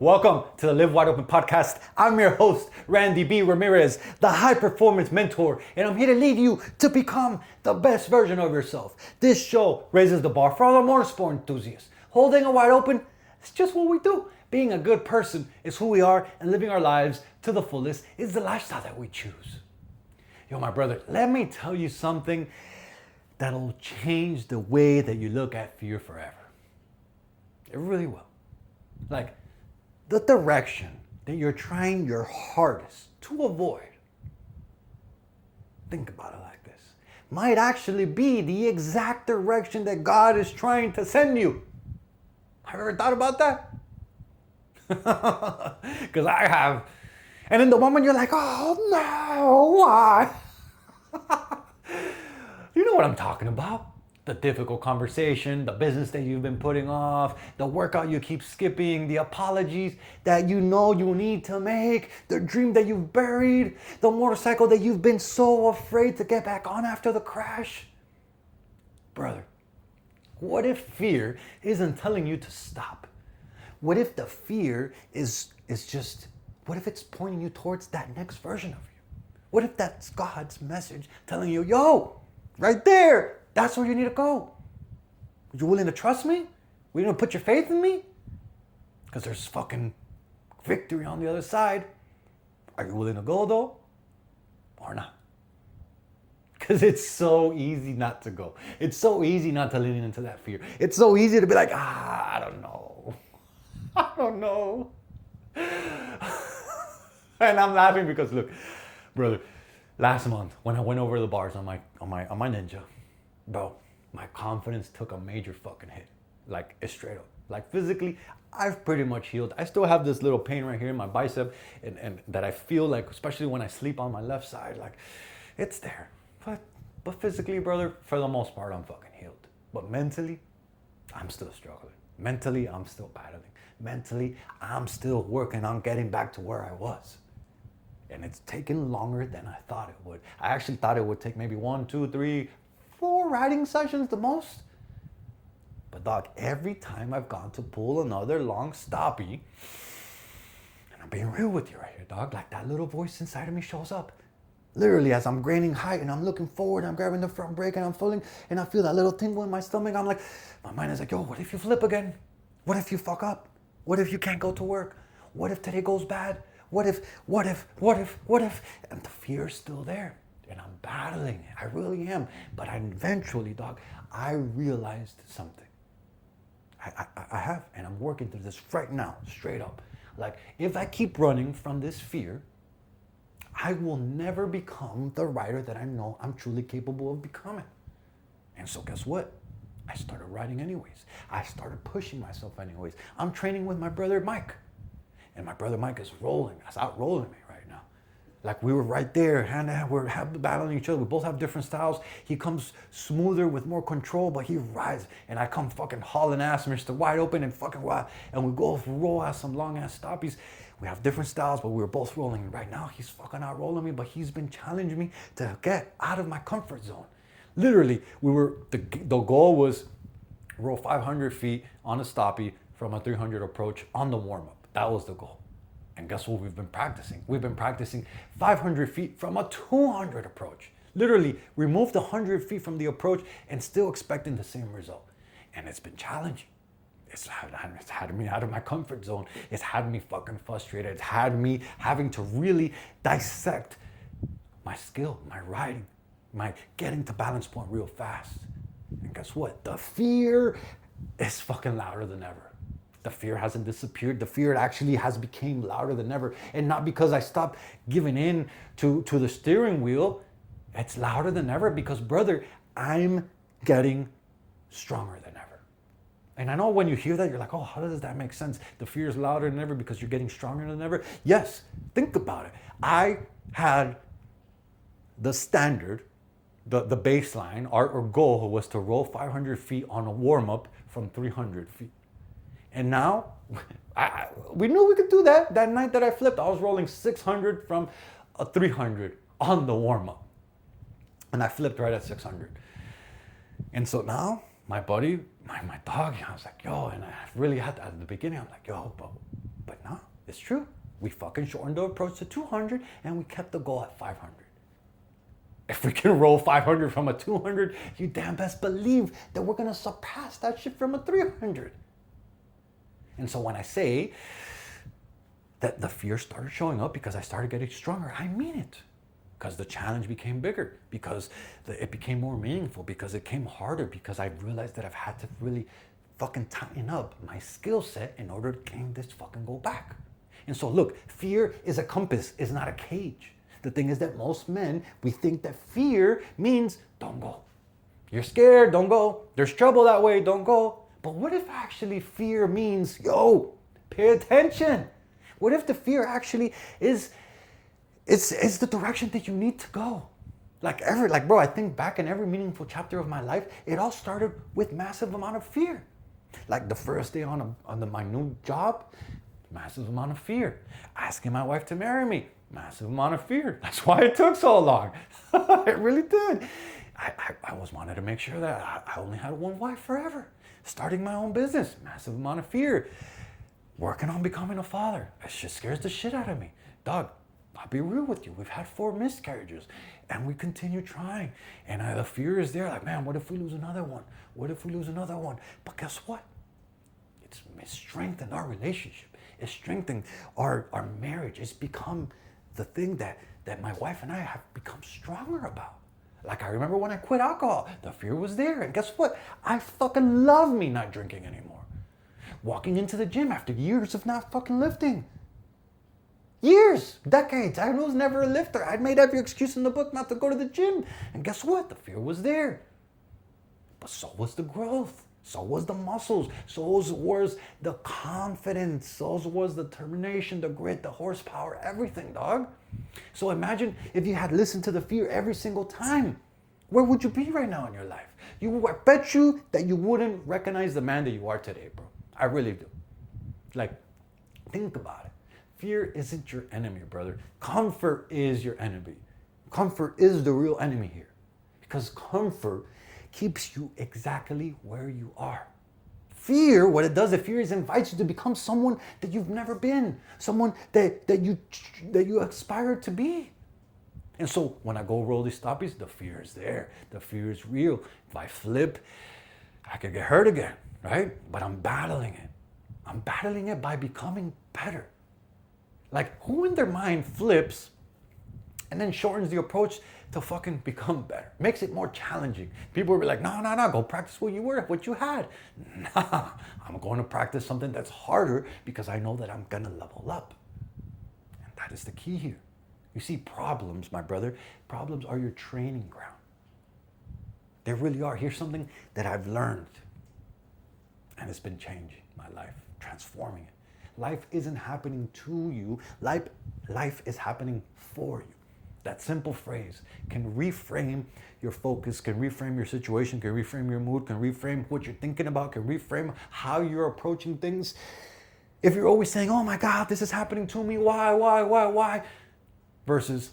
Welcome to the Live Wide Open podcast. I'm your host, Randy B. Ramirez, the high performance mentor, and I'm here to lead you to become the best version of yourself. This show raises the bar for all the motorsport enthusiasts. Holding it wide open, it's just what we do. Being a good person is who we are, and living our lives to the fullest is the lifestyle that we choose. Yo, my brother, let me tell you something that'll change the way that you look at fear forever. It really will. Like, the direction that you're trying your hardest to avoid, think about it like this, might actually be the exact direction that God is trying to send you. Have you ever thought about that? Because I have. And in the moment you're like, oh no, why? You know what I'm talking about. The difficult conversation, the business that you've been putting off, the workout you keep skipping, the apologies that you know you need to make, the dream that you've buried, the motorcycle that you've been so afraid to get back on after the crash. Brother, what if fear isn't telling you to stop? What if the fear is just, what if it's pointing you towards that next version of you? What if that's God's message telling you, yo, right there, that's where you need to go. Are you willing to trust me? Willing to put your faith in me? Because there's fucking victory on the other side. Are you willing to go though? Or not? Because it's so easy not to go. It's so easy not to lean into that fear. It's so easy to be like, I don't know. I don't know. And I'm laughing because look, brother, last month when I went over the bars on my Ninja, bro, my confidence took a major fucking hit. Like, it's straight up. Like, physically, I've pretty much healed. I still have this little pain right here in my bicep and that I feel like, especially when I sleep on my left side, like, it's there. But physically, brother, for the most part, I'm fucking healed. But mentally, I'm still struggling. Mentally, I'm still battling. Mentally, I'm still working on getting back to where I was. And it's taken longer than I thought it would. I actually thought it would take maybe 1, 2, 3, 4 riding sessions the most. But dog, every time I've gone to pull another long stoppie, and I'm being real with you right here, dog, like that little voice inside of me shows up. Literally, as I'm gaining height and I'm looking forward, I'm grabbing the front brake and I'm pulling, and I feel that little tingle in my stomach. I'm like, my mind is like, yo, what if you flip again? What if you fuck up? What if you can't go to work? What if today goes bad? What if? And the fear is still there. And I'm battling it. I really am. But eventually, dog, I realized something. I have. And I'm working through this right now, straight up. Like, if I keep running from this fear, I will never become the rider that I know I'm truly capable of becoming. And so guess what? I started riding anyways. I started pushing myself anyways. I'm training with my brother Mike. And my brother Mike is rolling. He's out rolling me right now. Like, we were right there, hand to hand. We're battling each other. We both have different styles. He comes smoother with more control, but he rides. And I come fucking hauling ass, Mr. Wide Open and fucking wild. And we go roll ass some long ass stoppies. We have different styles, but we were both rolling. And right now, he's fucking out rolling me, but he's been challenging me to get out of my comfort zone. Literally, the goal was roll 500 feet on a stoppie from a 300 approach on the warm-up. That was the goal. And guess what we've been practicing? We've been practicing 500 feet from a 200 approach. Literally, removed 100 feet from the approach and still expecting the same result. And it's been challenging. It's had me out of my comfort zone. It's had me fucking frustrated. It's had me having to really dissect my skill, my riding, my getting to balance point real fast. And guess what? The fear is fucking louder than ever. The fear hasn't disappeared. The fear actually has become louder than ever. And not because I stopped giving in to the steering wheel. It's louder than ever because, brother, I'm getting stronger than ever. And I know when you hear that, you're like, oh, how does that make sense? The fear is louder than ever because you're getting stronger than ever. Yes, think about it. I had the standard, the baseline, our goal was to roll 500 feet on a warm-up from 300 feet. And now, we knew we could do that. That night that I flipped, I was rolling 600 from a 300 on the warm-up. And I flipped right at 600. And so now, my buddy, my dog, I was like, yo, and I really had to, at the beginning, I'm like, yo, but now, It's true. We fucking shortened the approach to 200 and we kept the goal at 500. If we can roll 500 from a 200, you damn best believe that we're gonna surpass that shit from a 300. And so when I say that the fear started showing up because I started getting stronger, I mean it. Because the challenge became bigger, because it became more meaningful, because it came harder, because I realized that I've had to really fucking tighten up my skill set in order to gain this fucking goal back. And so look, fear is a compass, it's not a cage. The thing is that most men, we think that fear means don't go. You're scared, don't go. There's trouble that way, don't go. But what if actually fear means, yo, pay attention? What if the fear actually is the direction that you need to go? Bro, I think back in every meaningful chapter of my life, it all started with massive amount of fear. Like the first day on my new job, massive amount of fear. Asking my wife to marry me, massive amount of fear. That's why it took so long. It really did. I always wanted to make sure that I only had one wife forever. Starting my own business, massive amount of fear. Working on becoming a father, it just scares the shit out of me. Dog, I'll be real with you. We've had 4 miscarriages and we continue trying. And the fear is there, like, man, what if we lose another one? What if we lose another one? But guess what? It's strengthened our relationship. It's strengthened our marriage. It's become the thing that my wife and I have become stronger about. Like I remember when I quit alcohol, the fear was there. And guess what? I fucking love me not drinking anymore. Walking into the gym after years of not fucking lifting. Years, decades. I was never a lifter. I'd made every excuse in the book not to go to the gym. And guess what? The fear was there. But so was the growth. So was the muscles. So was the confidence. So was the determination, the grit, the horsepower, everything, dog. So imagine if you had listened to the fear every single time. Where would you be right now in your life? I bet you that you wouldn't recognize the man that you are today, bro. I really do. Like, think about it. Fear isn't your enemy, brother. Comfort is your enemy. Comfort is the real enemy here. Because comfort keeps you exactly where you are. Fear, what it does, fear invites you to become someone that you've never been. Someone that you aspire to be. And so when I go roll these stoppies, the fear is there. The fear is real. If I flip, I could get hurt again, right? But I'm battling it. I'm battling it by becoming better. Like, who in their mind flips and then shortens the approach to fucking become better? Makes it more challenging. People will be like, no, go practice what you had. Nah, I'm going to practice something that's harder because I know that I'm gonna level up. And that is the key here. You see, problems, my brother, problems are your training ground. They really are. Here's something that I've learned, and it's been changing my life, transforming it. Life isn't happening to you. Life is happening for you. That simple phrase can reframe your focus, can reframe your situation, can reframe your mood, can reframe what you're thinking about, can reframe how you're approaching things. If you're always saying, oh my God, this is happening to me, why? Versus,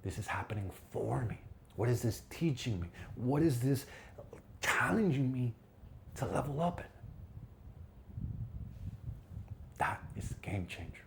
this is happening for me. What is this teaching me? What is this challenging me to level up in? That is a game changer.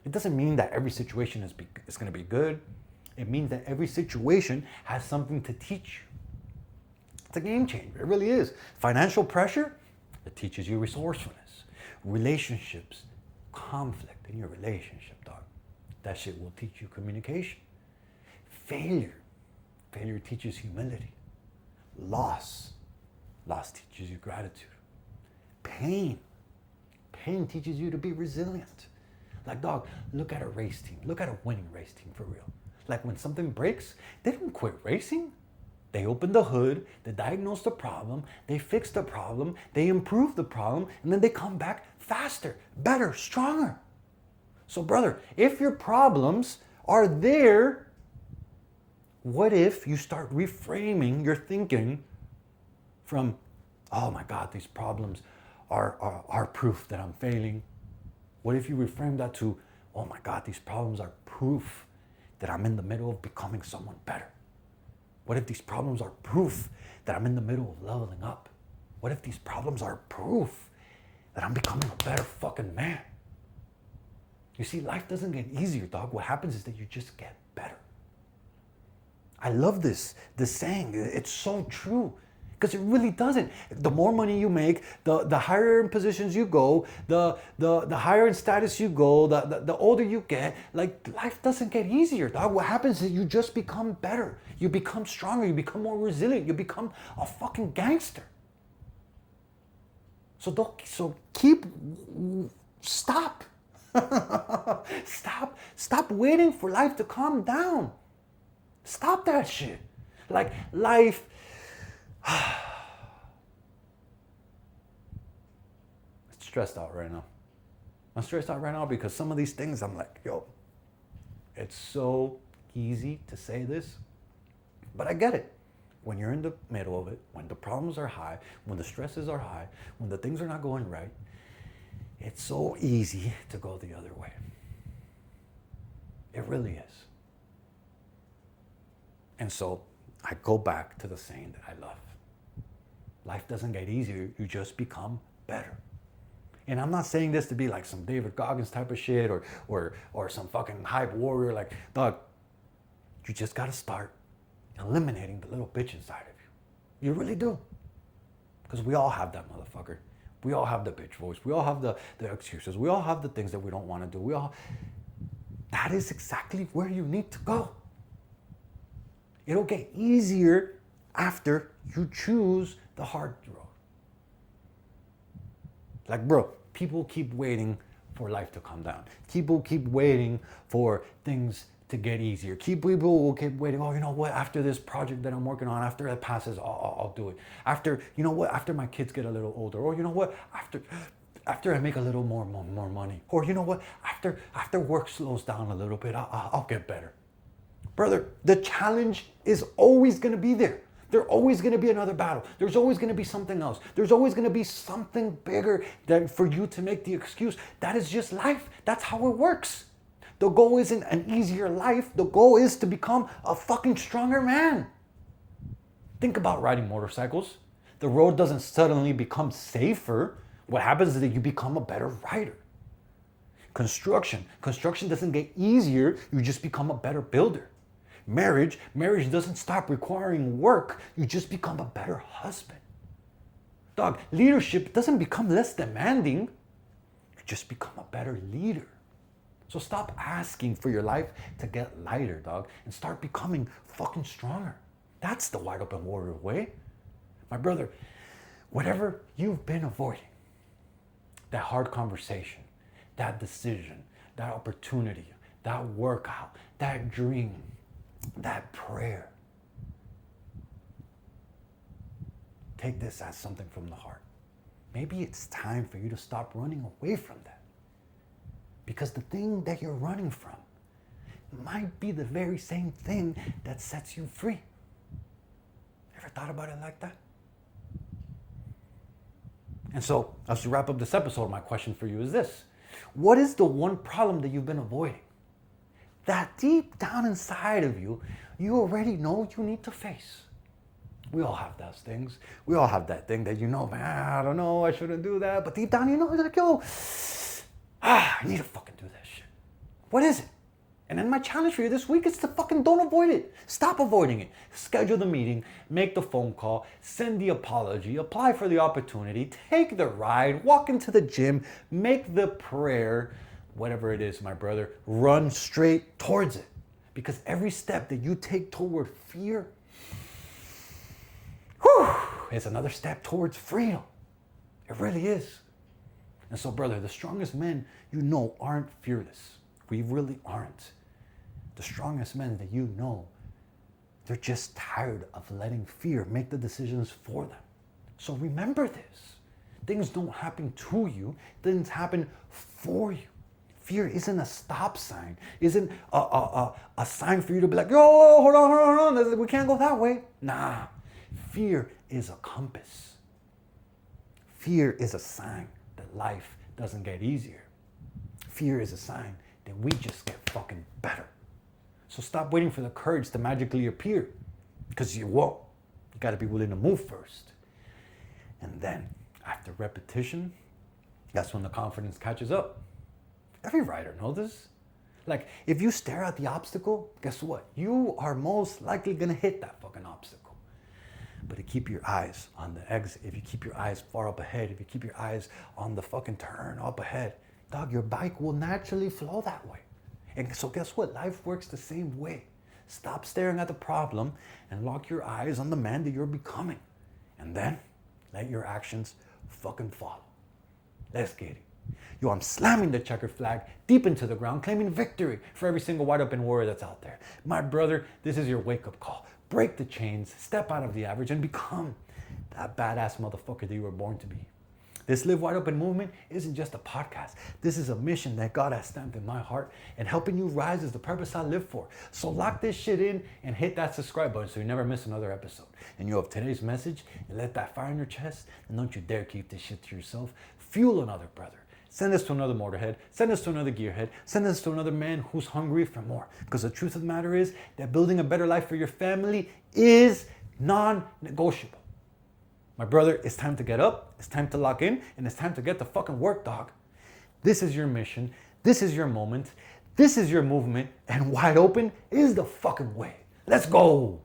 It doesn't mean that every situation is going to be good. It means that every situation has something to teach you. It's a game changer. It really is. Financial pressure, it teaches you resourcefulness. Relationships, conflict in your relationship, dog. That shit will teach you communication. Failure teaches humility. Loss teaches you gratitude. Pain teaches you to be resilient. Like, dog, look at a race team. Look at a winning race team, for real. Like, when something breaks, they don't quit racing. They open the hood, they diagnose the problem, they fix the problem, they improve the problem, and then they come back faster, better, stronger. So, brother, if your problems are there, what if you start reframing your thinking from, oh my God, these problems are proof that I'm failing. What if you reframe that to, oh my God, these problems are proof that I'm in the middle of becoming someone better? What if these problems are proof that I'm in the middle of leveling up? What if these problems are proof that I'm becoming a better fucking man? You see, life doesn't get easier, dog. What happens is that you just get better. I love this saying. It's so true. Because it really doesn't. The more money you make, the higher in positions you go, the higher in status you go, the older you get, like life doesn't get easier, dog. What happens is you just become better. You become stronger. You become more resilient. You become a fucking gangster. So stop. Stop waiting for life to calm down. Stop that shit. Like life. It's stressed out right now. I'm stressed out right now because some of these things I'm like, yo, it's so easy to say this, but I get it. When you're in the middle of it, when the problems are high, when the stresses are high, when the things are not going right, it's so easy to go the other way. It really is. And so I go back to the saying that I love. Life doesn't get easier, you just become better. And I'm not saying this to be like some David Goggins type of shit or some fucking hype warrior. Like, dog, you just gotta start eliminating the little bitch inside of you. You really do. Because we all have that motherfucker. We all have the bitch voice. We all have the excuses. We all have the things that we don't want to do. That is exactly where you need to go. It'll get easier after you choose the hard road. Like, bro, people keep waiting for life to calm down. People keep waiting for things to get easier. People will keep waiting. Oh, you know what? After this project that I'm working on, after it passes, I'll do it. After, you know what? After my kids get a little older. Or you know what? After I make a little more money. Or you know what? After work slows down a little bit, I'll get better. Brother, the challenge is always going to be there. There's always going to be another battle. There's always going to be something else. There's always going to be something bigger than for you to make the excuse. That is just life. That's how it works. The goal isn't an easier life. The goal is to become a fucking stronger man. Think about riding motorcycles. The road doesn't suddenly become safer. What happens is that you become a better rider. Construction doesn't get easier. You just become a better builder. Marriage doesn't stop requiring work. You just become a better husband. Dog, leadership doesn't become less demanding. You just become a better leader. So stop asking for your life to get lighter, dog, and start becoming fucking stronger. That's the wide open warrior way. My brother, whatever you've been avoiding, that hard conversation, that decision, that opportunity, that workout, that dream, that prayer. Take this as something from the heart. Maybe it's time for you to stop running away from that. Because the thing that you're running from might be the very same thing that sets you free. Ever thought about it like that? And so, as we wrap up this episode, my question for you is this. What is the one problem that you've been avoiding? That deep down inside of you, you already know you need to face. We all have those things. We all have that thing that you know, man, I don't know, I shouldn't do that. But deep down, you know, you're like, yo, I need to fucking do that shit. What is it? And then my challenge for you this week is to fucking don't avoid it. Stop avoiding it. Schedule the meeting, make the phone call, send the apology, apply for the opportunity, take the ride, walk into the gym, make the prayer, whatever it is, my brother, run straight towards it. Because every step that you take toward fear, is another step towards freedom. It really is. And so, brother, the strongest men you know aren't fearless. We really aren't. The strongest men that you know, they're just tired of letting fear make the decisions for them. So remember this. Things don't happen to you. Things happen for you. Fear isn't a stop sign. Isn't a sign for you to be like, yo, hold on. We can't go that way. Nah. Fear is a compass. Fear is a sign that life doesn't get easier. Fear is a sign that we just get fucking better. So stop waiting for the courage to magically appear, because you won't. You got to be willing to move first. And then, after repetition, that's when the confidence catches up. Every rider knows this. Like, if you stare at the obstacle, guess what? You are most likely gonna hit that fucking obstacle. But if you keep your eyes on the exit, if you keep your eyes far up ahead, if you keep your eyes on the fucking turn up ahead, dog, your bike will naturally flow that way. And so guess what? Life works the same way. Stop staring at the problem and lock your eyes on the man that you're becoming. And then let your actions fucking follow. Let's get it. Yo, I'm slamming the checkered flag deep into the ground, claiming victory for every single wide open warrior that's out there. My brother, this is your wake-up call. Break the chains, step out of the average, and become that badass motherfucker that you were born to be. This Live Wide Open movement isn't just a podcast. This is a mission that God has stamped in my heart, and helping you rise is the purpose I live for. So lock this shit in and hit that subscribe button so you never miss another episode. And you have today's message and let that fire in your chest, and don't you dare keep this shit to yourself. Fuel another brother. Send this to another motorhead. Send this to another gearhead. Send this to another man who's hungry for more. Because the truth of the matter is that building a better life for your family is non-negotiable. My brother, it's time to get up, it's time to lock in, and it's time to get the fucking work, dog. This is your mission, this is your moment, this is your movement, and wide open is the fucking way. Let's go.